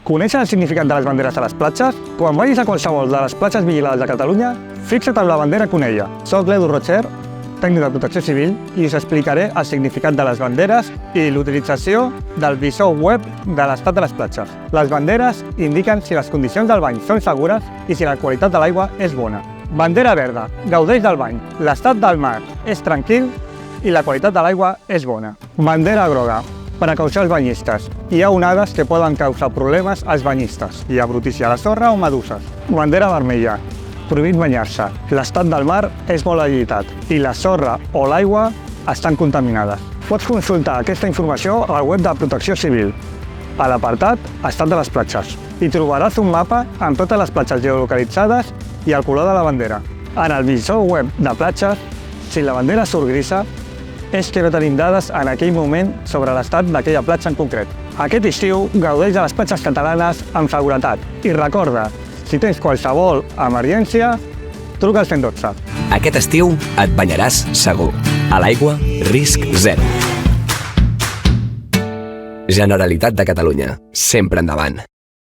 Coneixes el significat de les banderes a les platges? Quan vagis a qualsevol de les platges vigilades de Catalunya, fixa't en la bandera con ella. Soc l'Edu Rocher, tècnic de protecció civil, i us explicaré el significat de les banderes i l'utilització del visor web de l'estat de les platges. Les banderes indiquen si les condicions del bany són segures i si la qualitat de l'aigua és bona. Bandera verda, gaudeix del bany. L'estat del mar és tranquil i la qualitat de l'aigua és bona. Bandera groga, precaució als banyistes. Hi ha onades que poden causar problemes als banyistes. Hi ha brutícia a la sorra o meduses. Bandera vermella, prohibit banyar-se. L'estat del mar és molt agilitat i la sorra o l'aigua estan contaminades. Pots consultar aquesta informació al web de Protecció Civil, a l'apartat Estat de les platges. Hi trobaràs un mapa amb totes les platges geolocalitzades i el color de la bandera. En el visor web de platges, si la bandera surt grisa, és que no tenim dades en aquell moment sobre l'estat d'aquella platja en concret. Aquest estiu gaudeix de les platges catalanes amb seguretat. I recorda, si tens qualsevol emergència, truca al 112. Aquest estiu et banyaràs segur. A l'aigua, risc zero. Generalitat de Catalunya. Sempre endavant.